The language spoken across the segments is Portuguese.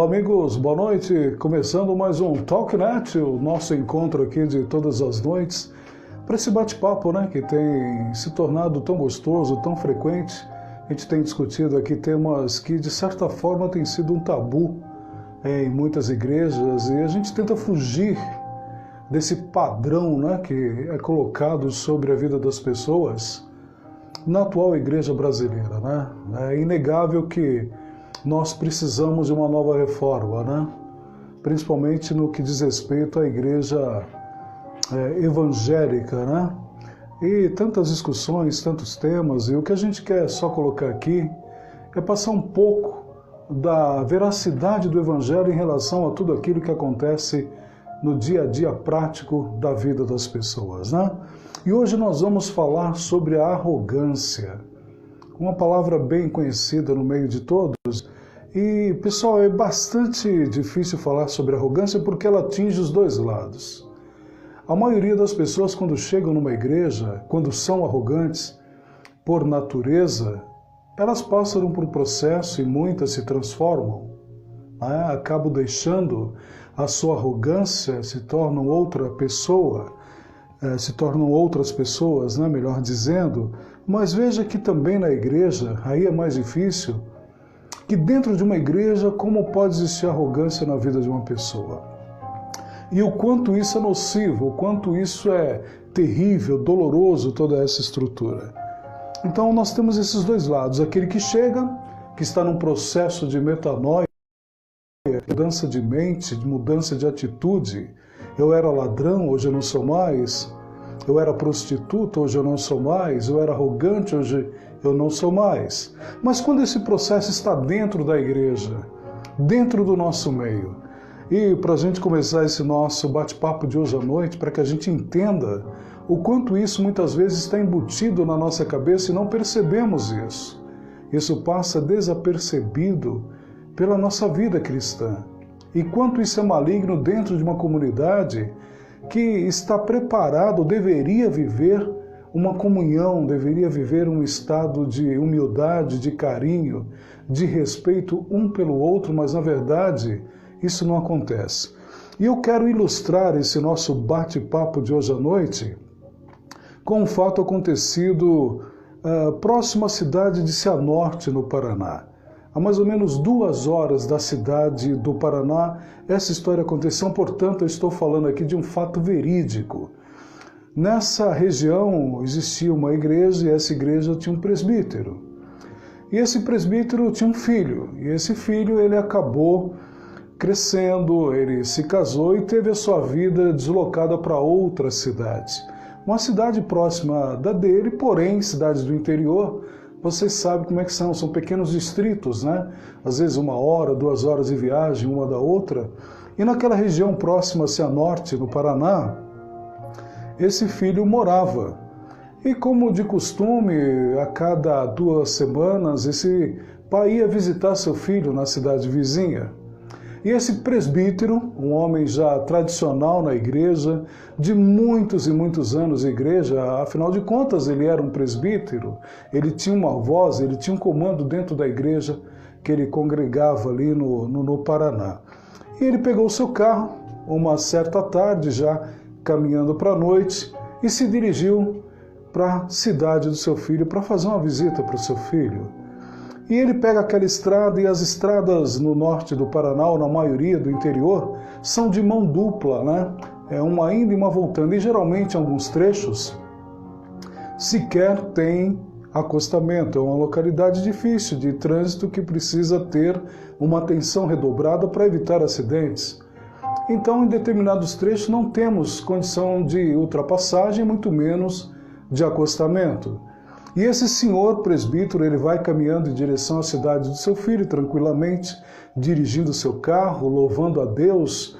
Olá amigos, boa noite, começando mais um TalkNet, o nosso encontro aqui de todas as noites, para esse bate-papo, né, que tem se tornado tão gostoso, tão frequente. A gente tem discutido aqui temas que de certa forma têm sido um tabu em muitas igrejas e a gente tenta fugir desse padrão, né, que é colocado sobre a vida das pessoas na atual igreja brasileira, né? É inegável que nós precisamos de uma nova reforma, né? Principalmente no que diz respeito à igreja evangélica, né? E tantas discussões, tantos temas, e o que a gente quer só colocar aqui é passar um pouco da veracidade do evangelho em relação a tudo aquilo que acontece no dia a dia prático da vida das pessoas, né? E hoje nós vamos falar sobre a arrogância, uma palavra bem conhecida no meio de todos. E, pessoal, é bastante difícil falar sobre arrogância porque ela atinge os dois lados. A maioria das pessoas, quando chegam numa igreja, quando são arrogantes por natureza, elas passam por um processo e muitas se transformam, né? Acabam deixando a sua arrogância, se tornam outra pessoa, se tornam outras pessoas, né? Melhor dizendo. Mas veja que também na igreja, aí é mais difícil, que dentro de uma igreja, como pode existir arrogância na vida de uma pessoa? E o quanto isso é nocivo, o quanto isso é terrível, doloroso, toda essa estrutura. Então nós temos esses dois lados, aquele que chega, que está num processo de metanoia, mudança de mente, de mudança de atitude. Eu era ladrão, hoje eu não sou mais. Eu era prostituta, hoje eu não sou mais. Eu era arrogante, hoje eu não sou mais. Mas quando esse processo está dentro da igreja, dentro do nosso meio, e para a gente começar esse nosso bate-papo de hoje à noite, para que a gente entenda o quanto isso muitas vezes está embutido na nossa cabeça e não percebemos isso. Isso passa desapercebido pela nossa vida cristã. E quanto isso é maligno dentro de uma comunidade que está preparado, deveria viver uma comunhão, deveria viver um estado de humildade, de carinho, de respeito um pelo outro, mas na verdade isso não acontece. E eu quero ilustrar esse nosso bate-papo de hoje à noite com um fato acontecido próximo à cidade de Cianorte, no Paraná. A mais ou menos 2 horas da cidade do Paraná, essa história aconteceu, portanto eu estou falando aqui de um fato verídico. Nessa região existia uma igreja e essa igreja tinha um presbítero. E esse presbítero tinha um filho, e esse filho ele acabou crescendo, ele se casou e teve a sua vida deslocada para outra cidade. Uma cidade próxima da dele, porém cidades do interior. Vocês sabem como é que são pequenos distritos, né? Às vezes 1 hora, 2 horas de viagem, uma da outra. E naquela região próxima a Cianorte, no Paraná, esse filho morava. E como de costume, a cada 2 semanas, esse pai ia visitar seu filho na cidade vizinha. E esse presbítero, um homem já tradicional na igreja, de muitos e muitos anos de igreja, afinal de contas ele era um presbítero, ele tinha uma voz, ele tinha um comando dentro da igreja que ele congregava ali no Paraná. E ele pegou o seu carro, uma certa tarde, já caminhando para a noite, e se dirigiu para a cidade do seu filho, para fazer uma visita para o seu filho. E ele pega aquela estrada, e as estradas no norte do Paraná, ou na maioria do interior, são de mão dupla, né? É uma indo e uma voltando. E geralmente, em alguns trechos, sequer tem acostamento. É uma localidade difícil de trânsito que precisa ter uma atenção redobrada para evitar acidentes. Então, em determinados trechos, não temos condição de ultrapassagem, muito menos de acostamento. E esse senhor presbítero, ele vai caminhando em direção à cidade do seu filho, tranquilamente, dirigindo o seu carro, louvando a Deus.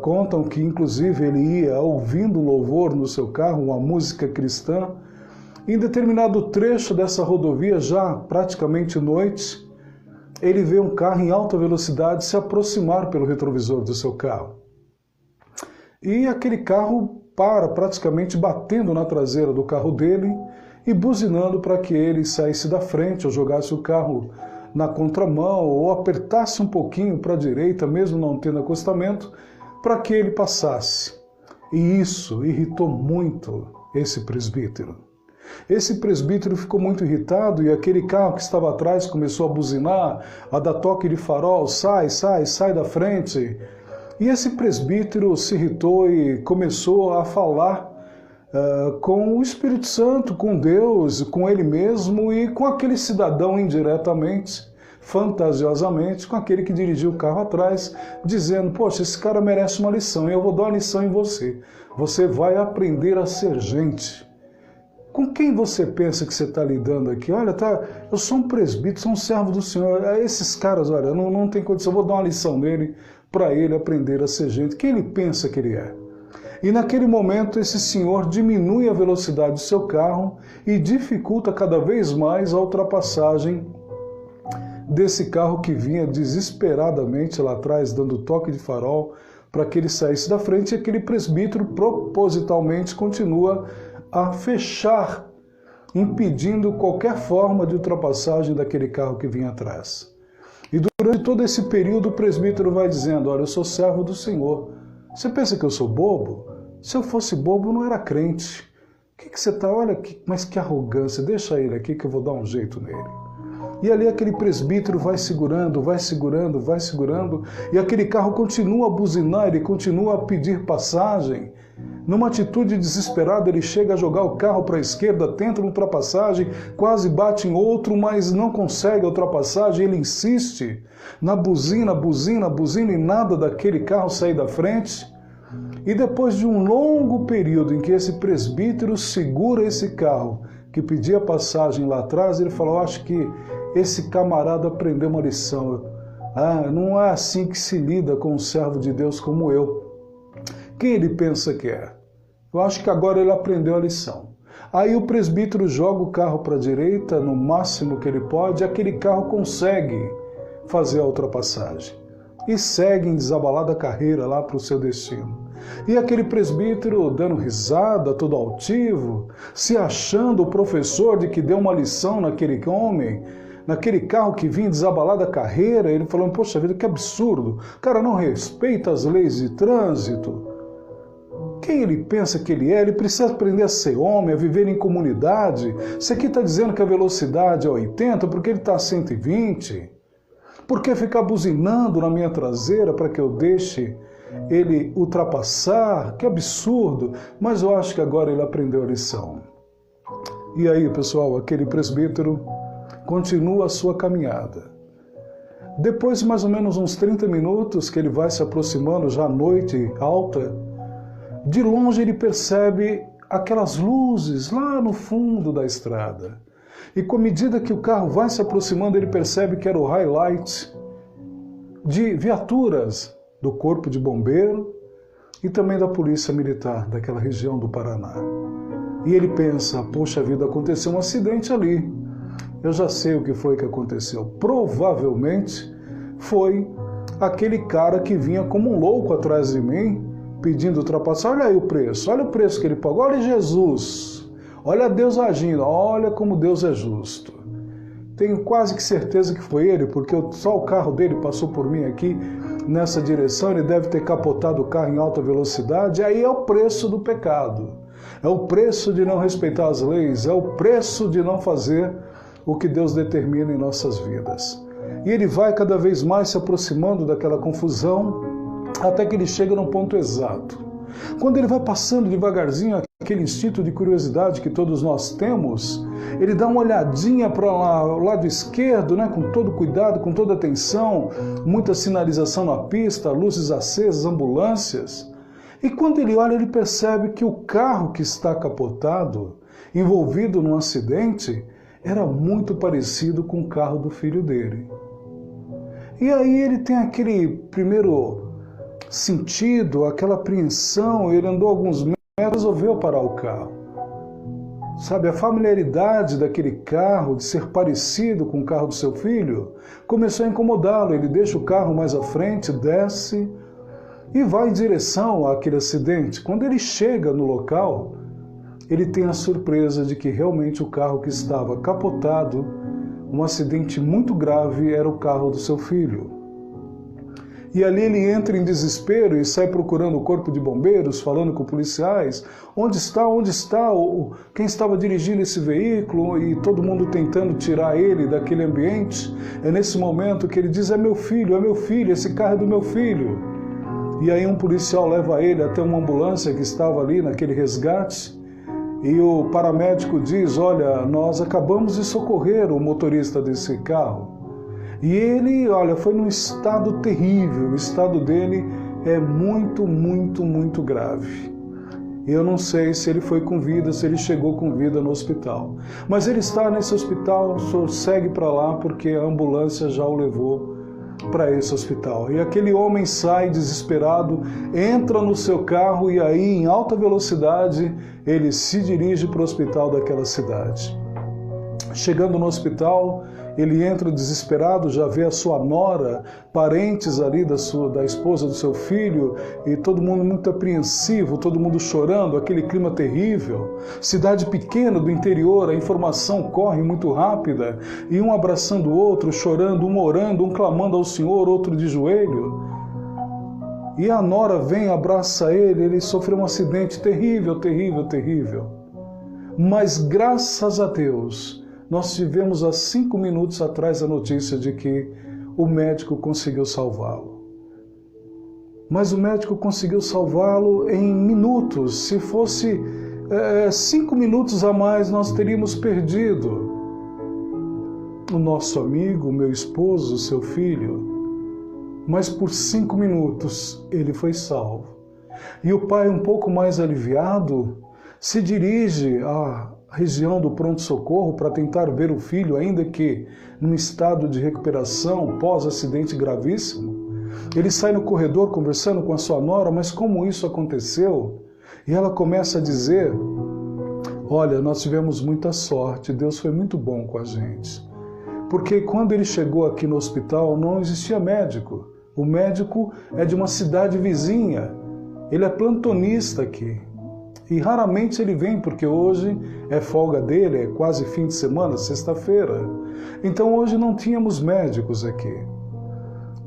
Contam que, inclusive, ele ia ouvindo louvor no seu carro, uma música cristã. Em determinado trecho dessa rodovia, já praticamente noite, ele vê um carro em alta velocidade se aproximar pelo retrovisor do seu carro. E aquele carro para, praticamente batendo na traseira do carro dele, e buzinando para que ele saísse da frente ou jogasse o carro na contramão ou apertasse um pouquinho para a direita, mesmo não tendo acostamento, para que ele passasse. E isso irritou muito esse presbítero. Esse presbítero ficou muito irritado e aquele carro que estava atrás começou a buzinar, a dar toque de farol, sai, sai, sai da frente. E esse presbítero se irritou e começou a falar com o Espírito Santo, com Deus, com ele mesmo e com aquele cidadão indiretamente, fantasiosamente, com aquele que dirigiu o carro atrás, dizendo, poxa, esse cara merece uma lição e eu vou dar uma lição em você. Você vai aprender a ser gente. Com quem você pensa que você está lidando aqui? Olha, eu sou um presbítero, sou um servo do Senhor. Esses caras, olha, não tem condição, eu vou dar uma lição nele para ele aprender a ser gente. Quem ele pensa que ele é? E naquele momento esse senhor diminui a velocidade do seu carro e dificulta cada vez mais a ultrapassagem desse carro que vinha desesperadamente lá atrás, dando toque de farol para que ele saísse da frente, e aquele presbítero propositalmente continua a fechar, impedindo qualquer forma de ultrapassagem daquele carro que vinha atrás. E durante todo esse período o presbítero vai dizendo, olha, eu sou servo do Senhor. Você pensa que eu sou bobo? Se eu fosse bobo, eu não era crente. O que você está? Olha, mas que arrogância, deixa ele aqui que eu vou dar um jeito nele. E ali aquele presbítero vai segurando, vai segurando, vai segurando, e aquele carro continua a buzinar, ele continua a pedir passagem. Numa atitude desesperada, ele chega a jogar o carro para a esquerda, tenta uma ultrapassagem, quase bate em outro, mas não consegue a ultrapassagem, ele insiste na buzina, buzina, buzina, e nada daquele carro sair da frente. E depois de um longo período em que esse presbítero segura esse carro, que pedia passagem lá atrás, ele falou, acho que esse camarada aprendeu uma lição. Não é assim que se lida com um servo de Deus como eu. Quem ele pensa que é? Eu acho que agora ele aprendeu a lição. Aí o presbítero joga o carro para a direita, no máximo que ele pode, e aquele carro consegue fazer a ultrapassagem. E segue em desabalada carreira lá para o seu destino. E aquele presbítero dando risada, todo altivo, se achando o professor de que deu uma lição naquele homem, naquele carro que vinha desabalada carreira, ele falando, poxa vida, que absurdo, o cara não respeita as leis de trânsito. Quem ele pensa que ele é? Ele precisa aprender a ser homem, a viver em comunidade. Você aqui está dizendo que a velocidade é 80, porque ele está a 120? Por que ficar buzinando na minha traseira para que eu deixe ele ultrapassar? Que absurdo! Mas eu acho que agora ele aprendeu a lição. E aí, pessoal, aquele presbítero continua a sua caminhada. Depois de mais ou menos uns 30 minutos que ele vai se aproximando, já à noite alta, de longe ele percebe aquelas luzes lá no fundo da estrada. E com a medida que o carro vai se aproximando, ele percebe que era o highlight de viaturas do Corpo de Bombeiro e também da Polícia Militar daquela região do Paraná. E ele pensa, poxa vida, aconteceu um acidente ali. Eu já sei o que foi que aconteceu. Provavelmente foi aquele cara que vinha como um louco atrás de mim, pedindo ultrapassar. Olha aí o preço que ele pagou. Olha Jesus, olha Deus agindo, olha como Deus é justo. Tenho quase que certeza que foi ele, porque só o carro dele passou por mim aqui nessa direção, ele deve ter capotado o carro em alta velocidade. Aí é o preço do pecado, é o preço de não respeitar as leis, é o preço de não fazer o que Deus determina em nossas vidas. E ele vai cada vez mais se aproximando daquela confusão, até que ele chega no ponto exato. Quando ele vai passando devagarzinho, aquele instinto de curiosidade que todos nós temos, ele dá uma olhadinha para o lado esquerdo, né, com todo cuidado, com toda atenção, muita sinalização na pista, luzes acesas, ambulâncias. E quando ele olha, ele percebe que o carro que está capotado, envolvido num acidente, era muito parecido com o carro do filho dele. E aí ele tem aquele primeiro sentido, aquela apreensão, ele andou alguns metros e resolveu parar o carro. Sabe, a familiaridade daquele carro, de ser parecido com o carro do seu filho, começou a incomodá-lo. Ele deixa o carro mais à frente, desce e vai em direção àquele acidente. Quando ele chega no local, ele tem a surpresa de que realmente o carro que estava capotado um acidente muito grave, era o carro do seu filho. E ali ele entra em desespero e sai procurando o corpo de bombeiros, falando com policiais, onde está quem estava dirigindo esse veículo, e todo mundo tentando tirar ele daquele ambiente. É nesse momento que ele diz, é meu filho, esse carro é do meu filho. E aí um policial leva ele até uma ambulância que estava ali naquele resgate, e o paramédico diz, olha, nós acabamos de socorrer o motorista desse carro. E ele, olha, foi num estado terrível, o estado dele é muito, muito, muito grave. Eu não sei se ele foi com vida, se ele chegou com vida no hospital. Mas ele está nesse hospital, só segue para lá porque a ambulância já o levou para esse hospital. E aquele homem sai desesperado, entra no seu carro e aí, em alta velocidade, ele se dirige para o hospital daquela cidade. Chegando no hospital, ele entra desesperado, já vê a sua nora, parentes ali da esposa do seu filho, e todo mundo muito apreensivo, todo mundo chorando, aquele clima terrível. Cidade pequena do interior, a informação corre muito rápida, e um abraçando o outro, chorando, um orando, um clamando ao Senhor, outro de joelho. E a nora vem, abraça ele sofreu um acidente terrível, terrível, terrível. Mas graças a Deus, nós tivemos há 5 minutos atrás a notícia de que o médico conseguiu salvá-lo. Mas o médico conseguiu salvá-lo em minutos. Se fosse 5 minutos a mais, nós teríamos perdido o nosso amigo, o meu esposo, o seu filho. Mas por 5 minutos ele foi salvo. E o pai, um pouco mais aliviado, se dirige à região do pronto-socorro para tentar ver o filho, ainda que num estado de recuperação pós-acidente gravíssimo. Ele sai no corredor conversando com a sua nora, mas como isso aconteceu? E ela começa a dizer, olha, nós tivemos muita sorte, Deus foi muito bom com a gente. Porque quando ele chegou aqui no hospital não existia médico. O médico é de uma cidade vizinha, ele é plantonista aqui. E raramente ele vem, porque hoje é folga dele, é quase fim de semana, sexta-feira. Então hoje não tínhamos médicos aqui.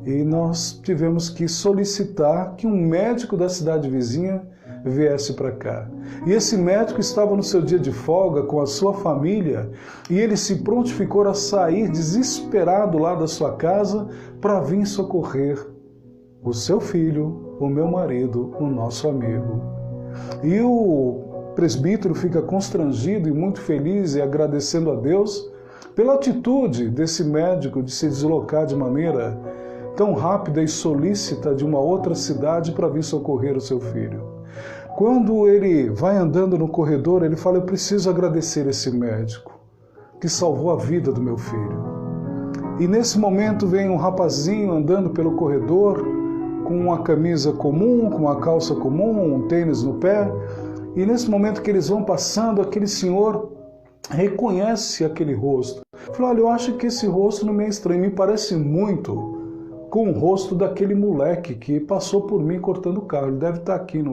E nós tivemos que solicitar que um médico da cidade vizinha viesse para cá. E esse médico estava no seu dia de folga com a sua família, e ele se prontificou a sair desesperado lá da sua casa para vir socorrer o seu filho, o meu marido, o nosso amigo. E o presbítero fica constrangido e muito feliz e agradecendo a Deus pela atitude desse médico de se deslocar de maneira tão rápida e solícita de uma outra cidade para vir socorrer o seu filho. Quando ele vai andando no corredor, ele fala, eu preciso agradecer esse médico que salvou a vida do meu filho. E nesse momento vem um rapazinho andando pelo corredor, com uma camisa comum, com uma calça comum, um tênis no pé, e nesse momento que eles vão passando, aquele senhor reconhece aquele rosto. Fala, olha, eu acho que esse rosto não me é estranho, me parece muito com o rosto daquele moleque que passou por mim cortando o carro. Ele deve estar aqui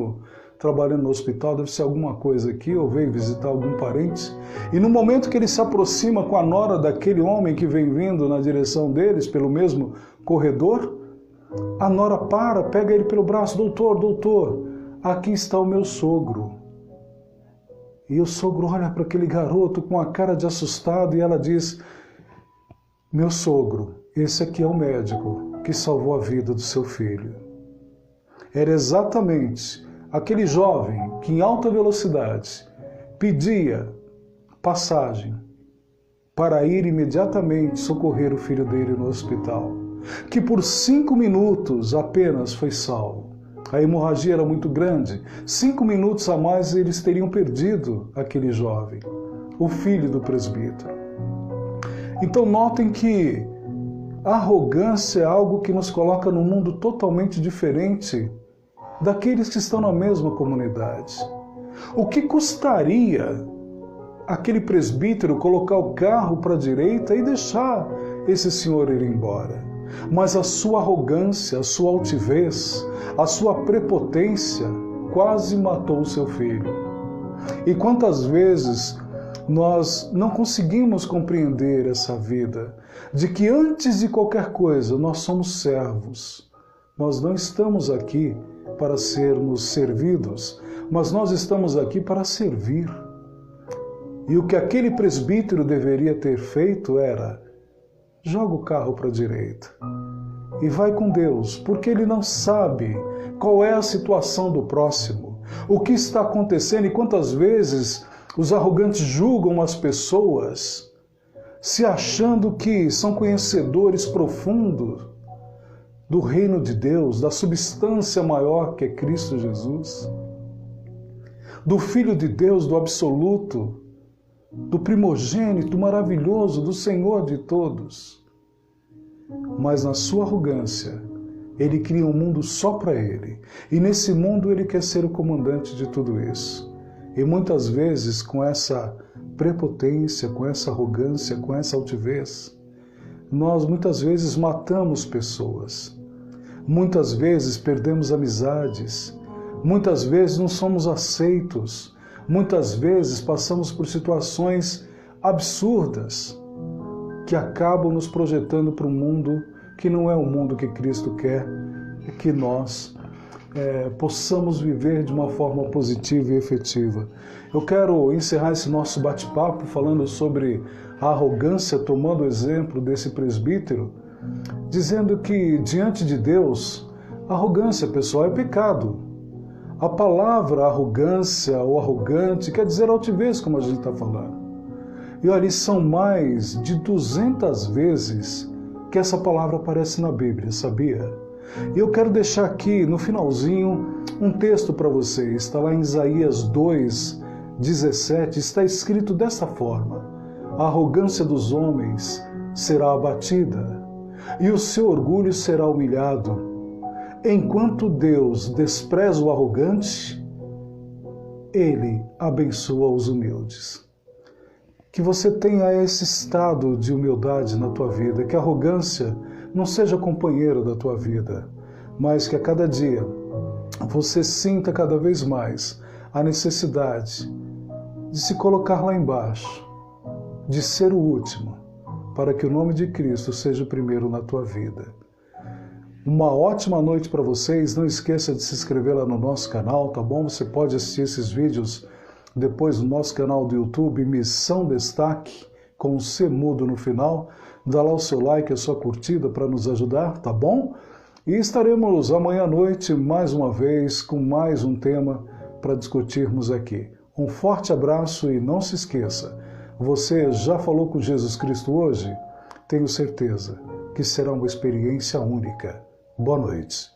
trabalhando no hospital, deve ser alguma coisa aqui, ou veio visitar algum parente. E no momento que ele se aproxima com a nora daquele homem que vem vindo na direção deles, pelo mesmo corredor, a nora pega ele pelo braço, doutor, aqui está o meu sogro. E o sogro olha para aquele garoto com a cara de assustado e ela diz, meu sogro, esse aqui é o médico que salvou a vida do seu filho. Era exatamente aquele jovem que em alta velocidade pedia passagem para ir imediatamente socorrer o filho dele no hospital, que por 5 minutos apenas foi salvo. A hemorragia era muito grande. 5 minutos a mais eles teriam perdido aquele jovem, o filho do presbítero. Então notem que a arrogância é algo que nos coloca num mundo totalmente diferente daqueles que estão na mesma comunidade. O que custaria aquele presbítero colocar o carro para a direita e deixar esse senhor ir embora? Mas a sua arrogância, a sua altivez, a sua prepotência quase matou o seu filho. E quantas vezes Nós não conseguimos compreender essa vida, de que antes de qualquer coisa nós somos servos. Nós não estamos aqui para sermos servidos, mas nós estamos aqui para servir. E o que aquele presbítero deveria ter feito era: joga o carro para a direita e vai com Deus, porque ele não sabe qual é a situação do próximo, o que está acontecendo e quantas vezes os arrogantes julgam as pessoas, se achando que são conhecedores profundos do reino de Deus, da substância maior que é Cristo Jesus, do Filho de Deus, do absoluto, do primogênito maravilhoso, do Senhor de todos. Mas na sua arrogância, ele cria um mundo só para ele. E nesse mundo ele quer ser o comandante de tudo isso. E muitas vezes, com essa prepotência, com essa arrogância, com essa altivez, nós muitas vezes matamos pessoas. Muitas vezes perdemos amizades. Muitas vezes não somos aceitos. Muitas vezes passamos por situações absurdas que acabam nos projetando para um mundo que não é o mundo que Cristo quer e que nós possamos viver de uma forma positiva e efetiva. Eu quero encerrar esse nosso bate-papo falando sobre a arrogância, tomando o exemplo desse presbítero, dizendo que diante de Deus, a arrogância, pessoal, é pecado. A palavra arrogância ou arrogante quer dizer altivez, como a gente está falando. E olha, são mais de 200 vezes que essa palavra aparece na Bíblia, sabia? E eu quero deixar aqui no finalzinho um texto para vocês. Está lá em Isaías 2:17, está escrito dessa forma: a arrogância dos homens será abatida e o seu orgulho será humilhado. Enquanto Deus despreza o arrogante, Ele abençoa os humildes. Que você tenha esse estado de humildade na tua vida, que a arrogância não seja companheira da tua vida, mas que a cada dia você sinta cada vez mais a necessidade de se colocar lá embaixo, de ser o último, para que o nome de Cristo seja o primeiro na tua vida. Uma ótima noite para vocês. Não esqueça de se inscrever lá no nosso canal, tá bom? Você pode assistir esses vídeos depois no nosso canal do YouTube, Missão Destaque, com o C mudo no final. Dá lá o seu like, a sua curtida para nos ajudar, tá bom? E estaremos amanhã à noite, mais uma vez, com mais um tema para discutirmos aqui. Um forte abraço e não se esqueça, você já falou com Jesus Cristo hoje? Tenho certeza que será uma experiência única. Boa noite.